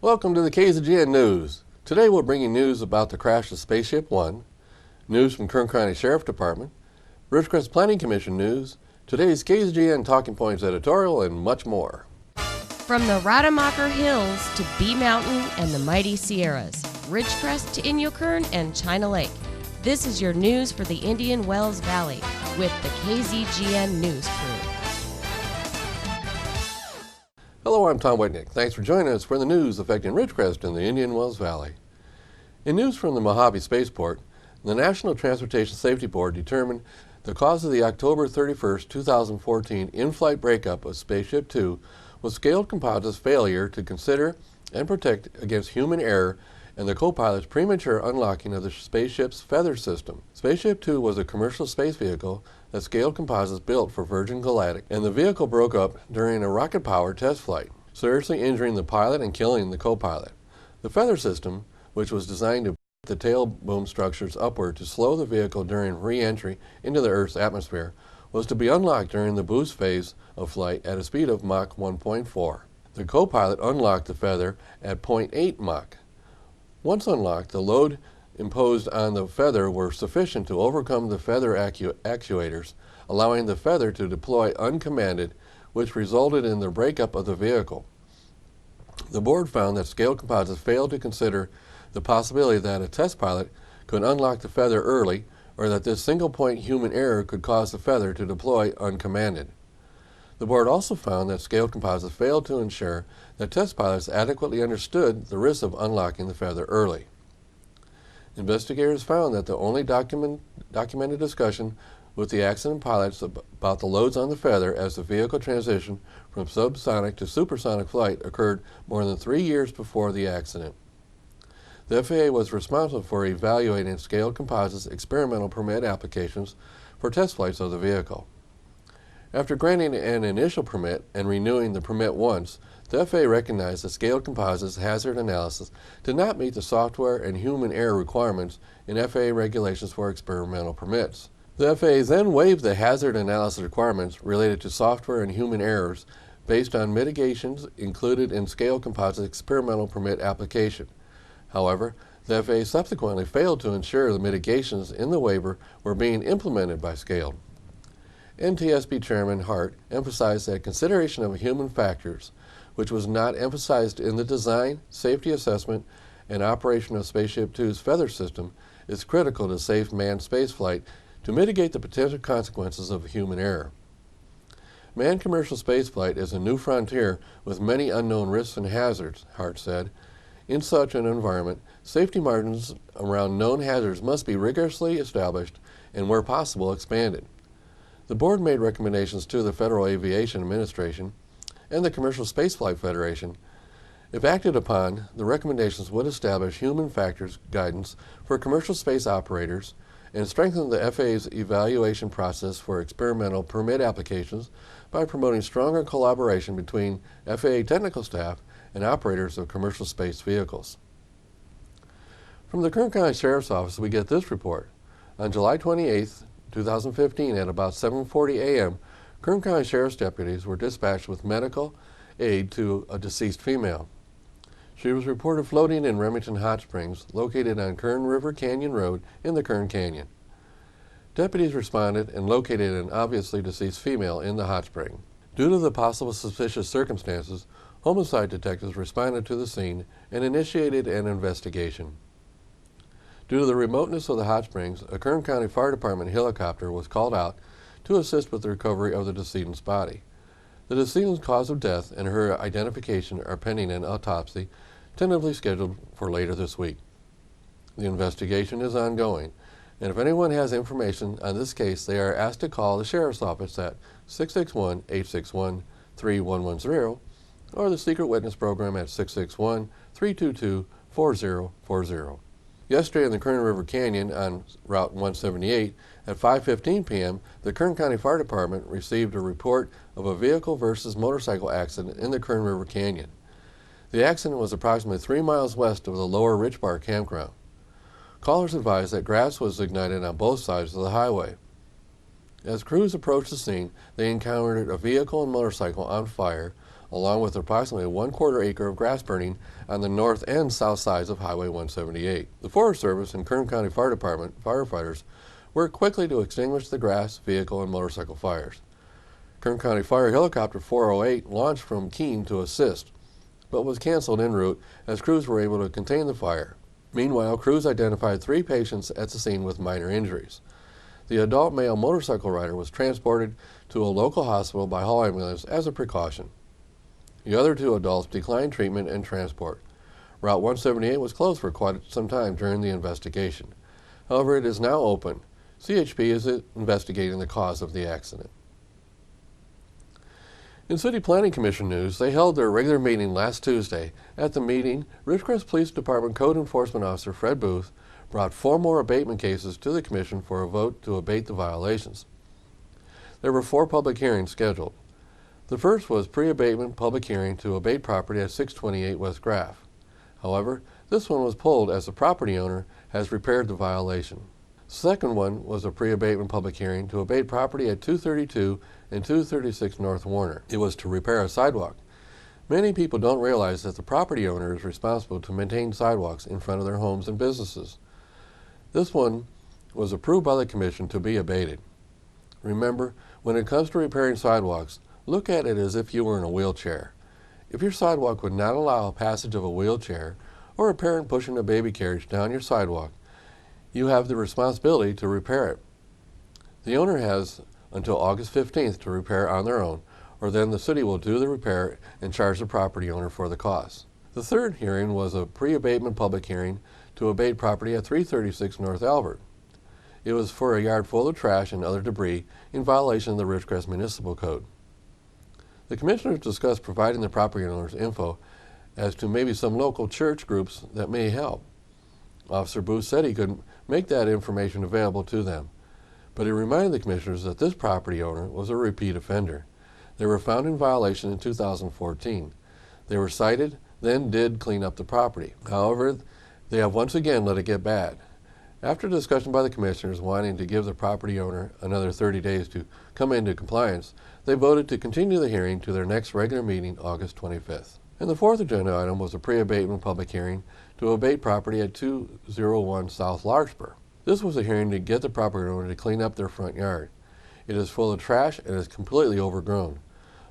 Welcome to the KZGN News. Today we'll bring you news about the crash of Spaceship One, news from Kern County Sheriff Department, Ridgecrest Planning Commission news, today's KZGN Talking Points editorial, and much more. From the Rademacher Hills to Bee Mountain and the mighty Sierras, Ridgecrest to Inyokern and China Lake, this is your news for the Indian Wells Valley with the KZGN News crew. Hello, I'm Tom Whitnick. Thanks for joining us for the news affecting Ridgecrest and the Indian Wells Valley. In news from the Mojave Spaceport, the National Transportation Safety Board determined the cause of the October 31, 2014 in-flight breakup of Spaceship Two was Scaled Composites' failure to consider and protect against human error and the co-pilot's premature unlocking of the spaceship's feather system. Spaceship Two was a commercial space vehicle that Scaled Composites built for Virgin Galactic, and the vehicle broke up during a rocket-powered test flight, seriously injuring the pilot and killing the co-pilot. The feather system, which was designed to the tail boom structures upward to slow the vehicle during re-entry into the Earth's atmosphere, was to be unlocked during the boost phase of flight at a speed of Mach 1.4. The co-pilot unlocked the feather at 0.8 Mach. Once unlocked, the load imposed on the feather were sufficient to overcome the feather actuators, allowing the feather to deploy uncommanded, which resulted in the breakup of the vehicle. The board found that Scaled Composites failed to consider the possibility that a test pilot could unlock the feather early, or that this single-point human error could cause the feather to deploy uncommanded. The board also found that Scaled Composites failed to ensure that test pilots adequately understood the risks of unlocking the feather early. Investigators found that the only documented discussion with the accident pilots about the loads on the feather as the vehicle transitioned from subsonic to supersonic flight occurred more than 3 years before the accident. The FAA was responsible for evaluating Scaled Composites' experimental permit applications for test flights of the vehicle. After granting an initial permit and renewing the permit once, the FAA recognized that Scaled Composites' hazard analysis did not meet the software and human error requirements in FAA regulations for experimental permits. The FAA then waived the hazard analysis requirements related to software and human errors based on mitigations included in Scaled Composites' experimental permit application. However, the FAA subsequently failed to ensure the mitigations in the waiver were being implemented by Scaled. NTSB Chairman Hart emphasized that consideration of human factors, which was not emphasized in the design, safety assessment, and operation of Spaceship Two's feather system, is critical to safe manned spaceflight to mitigate the potential consequences of human error. Manned commercial spaceflight is a new frontier with many unknown risks and hazards, Hart said. In such an environment, safety margins around known hazards must be rigorously established and, where possible, expanded. The board made recommendations to the Federal Aviation Administration and the Commercial Spaceflight Federation. If acted upon, the recommendations would establish human factors guidance for commercial space operators and strengthen the FAA's evaluation process for experimental permit applications by promoting stronger collaboration between FAA technical staff and operators of commercial space vehicles. From the Kern County Sheriff's Office, we get this report. On July 28, 2015, at about 7:40 a.m., Kern County Sheriff's deputies were dispatched with medical aid to a deceased female. She was reported floating in Remington Hot Springs, located on Kern River Canyon Road in the Kern Canyon. Deputies responded and located an obviously deceased female in the hot spring. Due to the possible suspicious circumstances, homicide detectives responded to the scene and initiated an investigation. Due to the remoteness of the hot springs, a Kern County Fire Department helicopter was called out to assist with the recovery of the decedent's body. The decedent's cause of death and her identification are pending an autopsy, tentatively scheduled for later this week. The investigation is ongoing, and if anyone has information on this case, they are asked to call the Sheriff's Office at 661-861-3110 or the Secret Witness Program at 661-322-4040. Yesterday in the Kern River Canyon on Route 178 at 5:15 p.m., the Kern County Fire Department received a report of a vehicle versus motorcycle accident in the Kern River Canyon. The accident was approximately 3 miles west of the Lower Rich Bar campground. Callers advised that grass was ignited on both sides of the highway. As crews approached the scene, they encountered a vehicle and motorcycle on fire, along with approximately 1/4 acre of grass burning on the north and south sides of Highway 178. The Forest Service and Kern County Fire Department firefighters worked quickly to extinguish the grass, vehicle, and motorcycle fires. Kern County Fire Helicopter 408 launched from Keene to assist, but was canceled en route as crews were able to contain the fire. Meanwhile, crews identified 3 patients at the scene with minor injuries. The adult male motorcycle rider was transported to a local hospital by Hall ambulance as a precaution. The other 2 adults declined treatment and transport. Route 178 was closed for quite some time during the investigation. However, it is now open. CHP is investigating the cause of the accident. In City Planning Commission news, they held their regular meeting last Tuesday. At the meeting, Ridgecrest Police Department Code Enforcement Officer Fred Booth brought 4 more abatement cases to the Commission for a vote to abate the violations. There were 4 public hearings scheduled. The first was pre-abatement public hearing to abate property at 628 West Graff. However, this one was pulled as the property owner has repaired the violation. The second one was a pre-abatement public hearing to abate property at 232 and 236 North Warner. It was to repair a sidewalk. Many people don't realize that the property owner is responsible to maintain sidewalks in front of their homes and businesses. This one was approved by the Commission to be abated. Remember, when it comes to repairing sidewalks, look at it as if you were in a wheelchair. If your sidewalk would not allow passage of a wheelchair or a parent pushing a baby carriage down your sidewalk, you have the responsibility to repair it. The owner has until August 15th to repair on their own, or then the city will do the repair and charge the property owner for the costs. The third hearing was a pre-abatement public hearing to abate property at 336 North Albert. It was for a yard full of trash and other debris in violation of the Ridgecrest Municipal Code. The commissioners discussed providing the property owners info as to maybe some local church groups that may help. Officer Booth said he could make that information available to them, but he reminded the commissioners that this property owner was a repeat offender. They were found in violation in 2014. They were cited, then did clean up the property. However, they have once again let it get bad. After discussion by the commissioners wanting to give the property owner another 30 days to come into compliance, they voted to continue the hearing to their next regular meeting, August 25th. And the fourth agenda item was a pre-abatement public hearing to abate property at 201 South Larkspur. This was a hearing to get the property owner to clean up their front yard. It is full of trash and is completely overgrown.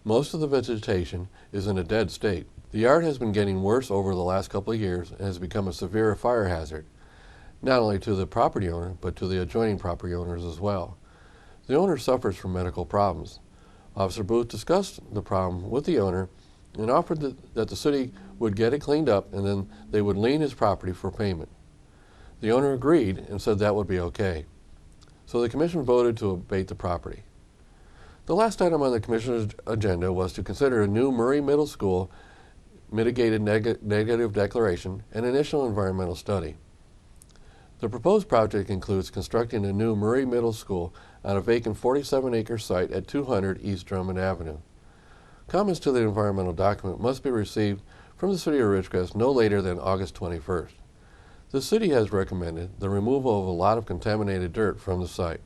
Most of the vegetation is in a dead state. The yard has been getting worse over the last couple of years and has become a severe fire hazard, not only to the property owner, but to the adjoining property owners as well. The owner suffers from medical problems. Officer Booth discussed the problem with the owner and offered that the city would get it cleaned up and then they would lien his property for payment. The owner agreed and said that would be okay. So the commission voted to abate the property. The last item on the commissioner's agenda was to consider a new Murray Middle School mitigated negative declaration and initial environmental study. The proposed project includes constructing a new Murray Middle School on a vacant 47-acre site at 200 East Drummond Avenue. Comments to the environmental document must be received from the City of Ridgecrest no later than August 21st. The city has recommended the removal of a lot of contaminated dirt from the site.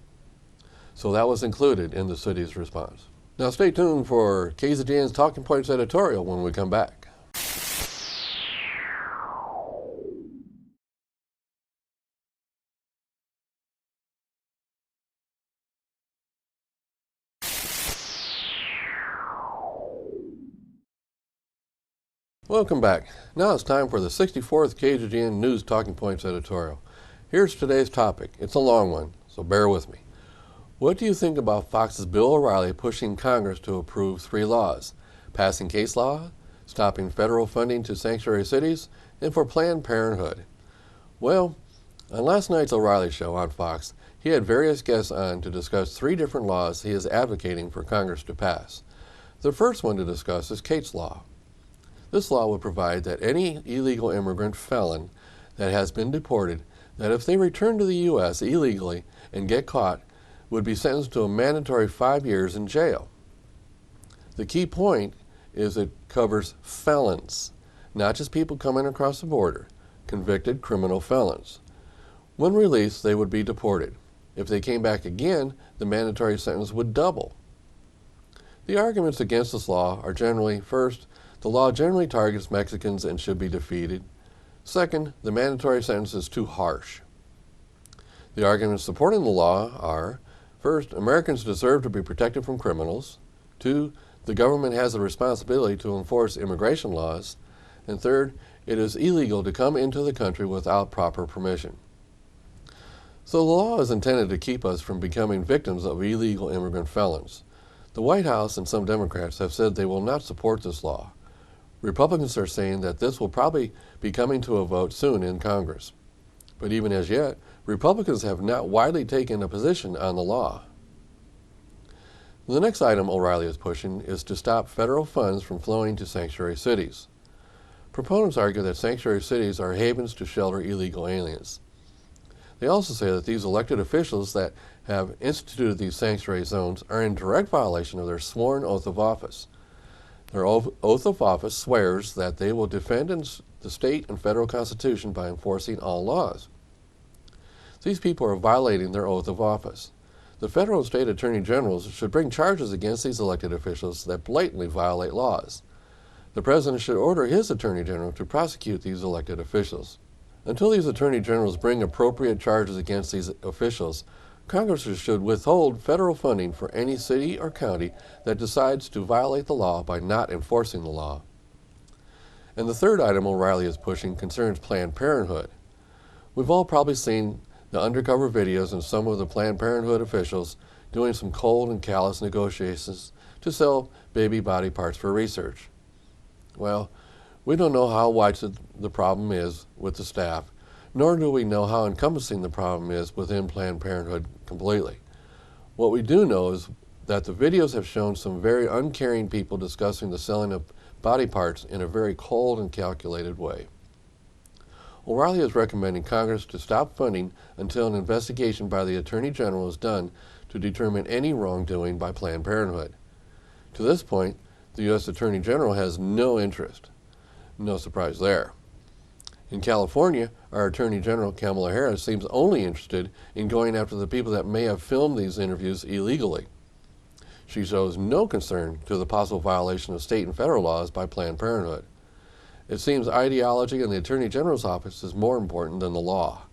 So that was included in the city's response. Now stay tuned for KZGN's Talking Points editorial when we come back. Welcome back. Now it's time for the 64th KZGN News Talking Points editorial. Here's today's topic. It's a long one, so bear with me. What do you think about Fox's Bill O'Reilly pushing Congress to approve 3 laws? Passing case law, stopping federal funding to sanctuary cities, and for Planned Parenthood. Well, on last night's O'Reilly show on Fox, he had various guests on to discuss 3 different laws he is advocating for Congress to pass. The first one to discuss is Kate's Law. This law would provide that any illegal immigrant felon that has been deported, that if they return to the U.S. illegally and get caught, would be sentenced to a mandatory 5 years in jail. The key point is it covers felons, not just people coming across the border, convicted criminal felons. When released, they would be deported. If they came back again, the mandatory sentence would double. The arguments against this law are generally, first, the law generally targets Mexicans and should be defeated. Second, the mandatory sentence is too harsh. The arguments supporting the law are, first, Americans deserve to be protected from criminals. Two, the government has a responsibility to enforce immigration laws. And third, it is illegal to come into the country without proper permission. So the law is intended to keep us from becoming victims of illegal immigrant felons. The White House and some Democrats have said they will not support this law. Republicans are saying that this will probably be coming to a vote soon in Congress. But even as yet, Republicans have not widely taken a position on the law. The next item O'Reilly is pushing is to stop federal funds from flowing to sanctuary cities. Proponents argue that sanctuary cities are havens to shelter illegal aliens. They also say that these elected officials that have instituted these sanctuary zones are in direct violation of their sworn oath of office. Their oath of office swears that they will defend the state and federal constitution by enforcing all laws. These people are violating their oath of office. The federal and state attorney generals should bring charges against these elected officials that blatantly violate laws. The president should order his attorney general to prosecute these elected officials. Until these attorney generals bring appropriate charges against these officials, Congress should withhold federal funding for any city or county that decides to violate the law by not enforcing the law. And the third item O'Reilly is pushing concerns Planned Parenthood. We've all probably seen the undercover videos of some of the Planned Parenthood officials doing some cold and callous negotiations to sell baby body parts for research. Well, we don't know how widespread the problem is with the staff, nor do we know how encompassing the problem is within Planned Parenthood completely. What we do know is that the videos have shown some very uncaring people discussing the selling of body parts in a very cold and calculated way. O'Reilly is recommending Congress to stop funding until an investigation by the Attorney General is done to determine any wrongdoing by Planned Parenthood. To this point, the U.S. Attorney General has no interest. No surprise there. In California, our Attorney General, Kamala Harris, seems only interested in going after the people that may have filmed these interviews illegally. She shows no concern to the possible violation of state and federal laws by Planned Parenthood. It seems ideology in the Attorney General's office is more important than the law.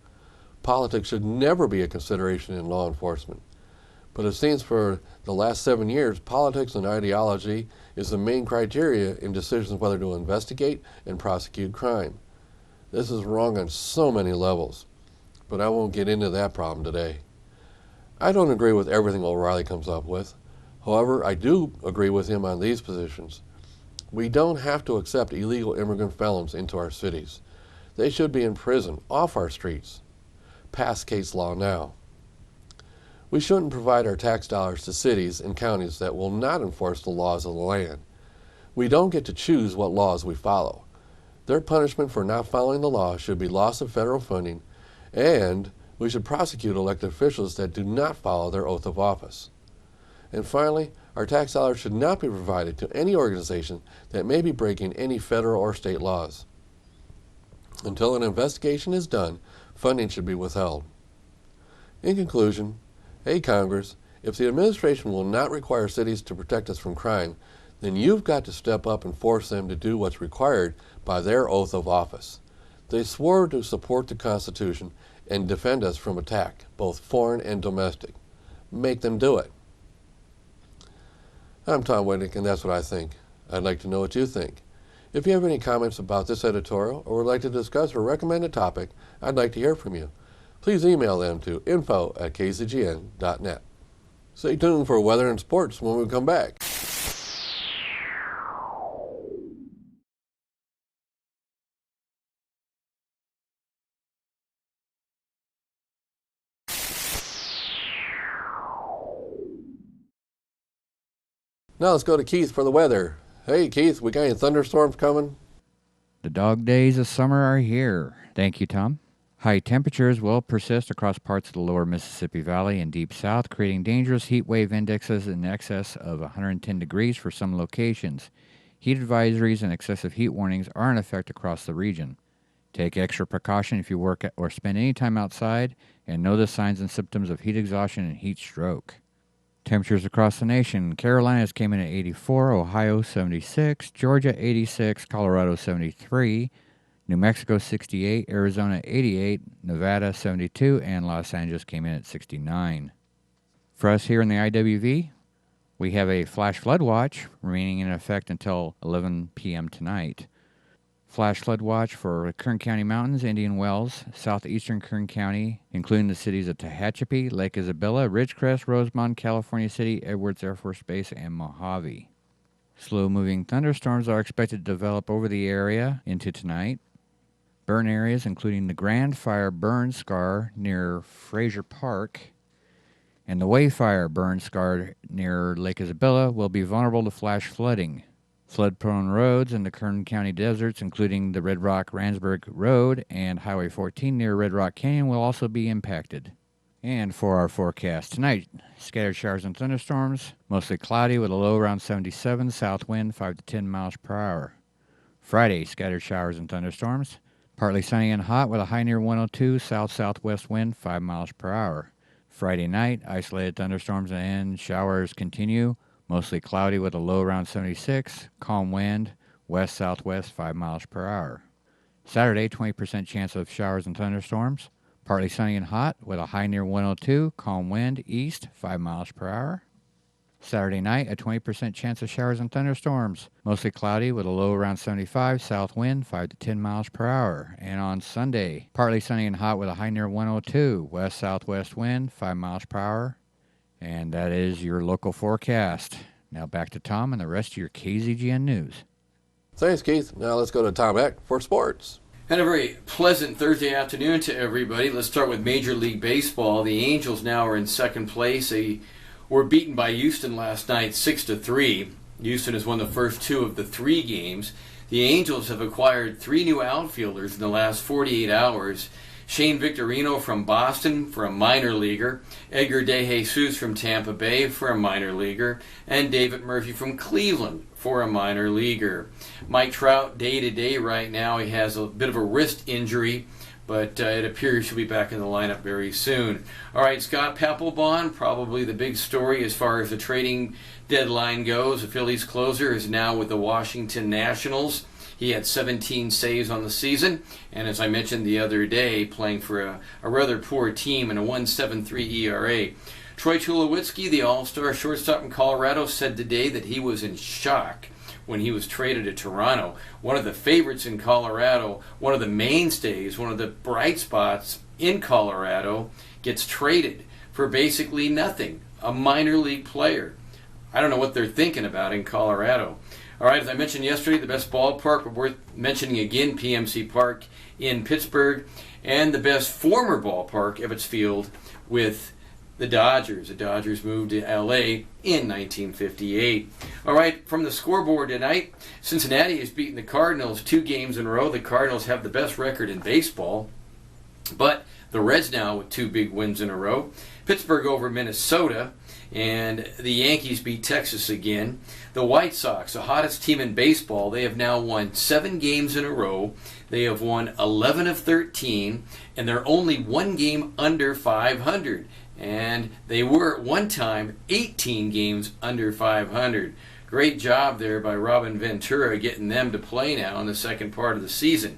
Politics should never be a consideration in law enforcement. But it seems for the last 7 years, politics and ideology is the main criteria in decisions whether to investigate and prosecute crime. This is wrong on so many levels, but I won't get into that problem today. I don't agree with everything O'Reilly comes up with. However, I do agree with him on these positions. We don't have to accept illegal immigrant felons into our cities. They should be in prison, off our streets. Pass case law now. We shouldn't provide our tax dollars to cities and counties that will not enforce the laws of the land. We don't get to choose what laws we follow. Their punishment for not following the law should be loss of federal funding, and we should prosecute elected officials that do not follow their oath of office. And finally, our tax dollars should not be provided to any organization that may be breaking any federal or state laws. Until an investigation is done, funding should be withheld. In conclusion, hey Congress, if the administration will not require cities to protect us from crime, then you've got to step up and force them to do what's required by their oath of office. They swore to support the Constitution and defend us from attack, both foreign and domestic. Make them do it. I'm Tom Whitnick, and that's what I think. I'd like to know what you think. If you have any comments about this editorial or would like to discuss or recommend a topic, I'd like to hear from you. Please email them to info@kzgn.net. Stay tuned for weather and sports when we come back. Now let's go to Keith for the weather. Hey Keith, we got any thunderstorms coming? The dog days of summer are here. Thank you, Tom. High temperatures will persist across parts of the lower Mississippi Valley and deep south, creating dangerous heat wave indexes in excess of 110 degrees for some locations. Heat advisories and excessive heat warnings are in effect across the region. Take extra precaution if you work or spend any time outside, and know the signs and symptoms of heat exhaustion and heat stroke. Temperatures across the nation. Carolinas came in at 84, Ohio 76, Georgia 86, Colorado 73, New Mexico 68, Arizona 88, Nevada 72, and Los Angeles came in at 69. For us here in the IWV, we have a flash flood watch remaining in effect until 11 p.m. tonight. Flash flood watch for Kern County Mountains, Indian Wells, southeastern Kern County, including the cities of Tehachapi, Lake Isabella, Ridgecrest, Rosemont, California City, Edwards Air Force Base, and Mojave. Slow-moving thunderstorms are expected to develop over the area into tonight. Burn areas, including the Grand Fire burn scar near Fraser Park and the Wayfire burn scar near Lake Isabella, will be vulnerable to flash flooding. Flood-prone roads in the Kern County deserts, including the Red Rock-Randsburg Road and Highway 14 near Red Rock Canyon, will also be impacted. And for our forecast tonight, scattered showers and thunderstorms, mostly cloudy with a low around 77, south wind 5 to 10 miles per hour. Friday, scattered showers and thunderstorms, partly sunny and hot with a high near 102, south-southwest wind 5 miles per hour. Friday night, isolated thunderstorms and showers continue, mostly cloudy with a low around 76, calm wind, west-southwest 5 miles per hour. Saturday, 20% chance of showers and thunderstorms, partly sunny and hot with a high near 102, calm wind, east 5 miles per hour. Saturday night, a 20% chance of showers and thunderstorms, mostly cloudy with a low around 75, south wind 5 to 10 miles per hour. And on Sunday, partly sunny and hot with a high near 102, west-southwest wind 5 miles per hour. And that is your local forecast. Now back to Tom and the rest of your KZGN News. Thanks, Keith. Now let's go to Tom Eck for sports. And a very pleasant Thursday afternoon to everybody. Let's start with Major League Baseball. The Angels now are in second place. They were beaten by Houston last night 6-3. Houston has won the first two of the three games. The Angels have acquired three new outfielders in the last 48 hours. Shane Victorino from Boston for a minor leaguer, Edgar De Jesus from Tampa Bay for a minor leaguer, and David Murphy from Cleveland for a minor leaguer. Mike Trout, day-to-day right now, he has a bit of a wrist injury, but it appears he'll be back in the lineup very soon. All right, Scott Papelbon, probably the big story as far as the trading deadline goes. The Phillies closer is now with the Washington Nationals. He had 17 saves on the season, and as I mentioned the other day, playing for a rather poor team and a 1.73 ERA. Troy Tulowitzki, the all-star shortstop in Colorado, said today that he was in shock when he was traded to Toronto. One of the favorites in Colorado, one of the mainstays, one of the bright spots in Colorado, gets traded for basically nothing, a minor league player. I don't know what they're thinking about in Colorado. All right, as I mentioned yesterday, the best ballpark, but worth mentioning again, PMC Park in Pittsburgh, and the best former ballpark, Ebbets Field, with the Dodgers. The Dodgers moved to L.A. in 1958. All right, from the scoreboard tonight, Cincinnati has beaten the Cardinals 2 games in a row. The Cardinals have the best record in baseball, but the Reds now with 2 big wins in a row. Pittsburgh over Minnesota, and the Yankees beat Texas again. The White Sox, the hottest team in baseball, they have now won 7 games in a row. They have won 11 of 13, and they're only 1 game under 500. And they were at one time 18 games under 500. Great job there by Robin Ventura getting them to play now in the second part of the season.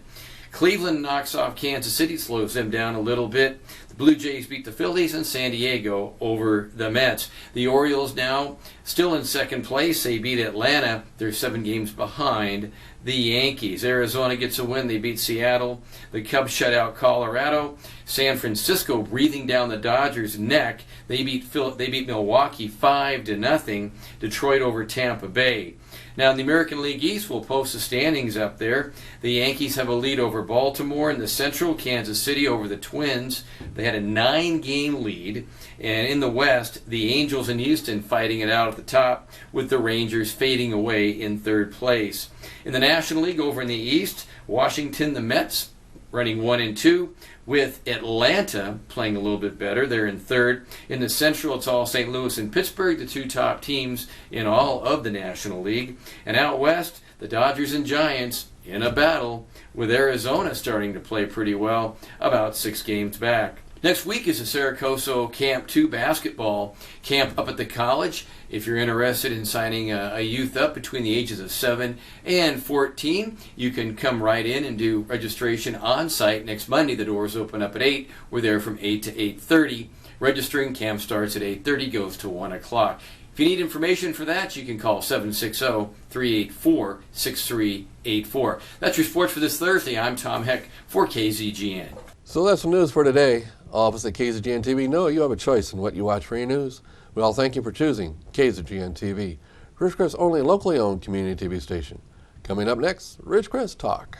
Cleveland knocks off Kansas City, slows them down a little bit. The Blue Jays beat the Phillies, and San Diego over the Mets. The Orioles now still in second place. They beat Atlanta. They're 7 games behind the Yankees. Arizona gets a win. They beat Seattle. The Cubs shut out Colorado. San Francisco breathing down the Dodgers' neck. They beat Milwaukee 5-0. Detroit over Tampa Bay. Now, in the American League East, we'll post the standings up there. The Yankees have a lead over Baltimore. In the Central, Kansas City over the Twins. They had a 9-game lead. And in the West, the Angels and Houston fighting it out at the top, with the Rangers fading away in third place. In the National League over in the East, Washington, the Mets, running 1-2, with Atlanta playing a little bit better. They're in third. In the Central, it's all St. Louis and Pittsburgh, the 2 top teams in all of the National League. And out west, the Dodgers and Giants in a battle, with Arizona starting to play pretty well, about 6 games back. Next week is the Saracoso Camp 2 basketball camp up at the college. If you're interested in signing a youth up between the ages of 7 and 14, you can come right in and do registration on site next Monday. The doors open up at 8. We're there from 8 to 8:30. Registering, camp starts at 8:30, goes to 1 o'clock. If you need information for that, you can call 760-384-6384. That's your sports for this Thursday. I'm Tom Heck for KZGN. So that's the news for today. All of us at KZGN-TV know you have a choice in what you watch for your news. We all thank you for choosing KZGN-TV, Ridgecrest's only locally owned community TV station. Coming up next, Ridgecrest Talk.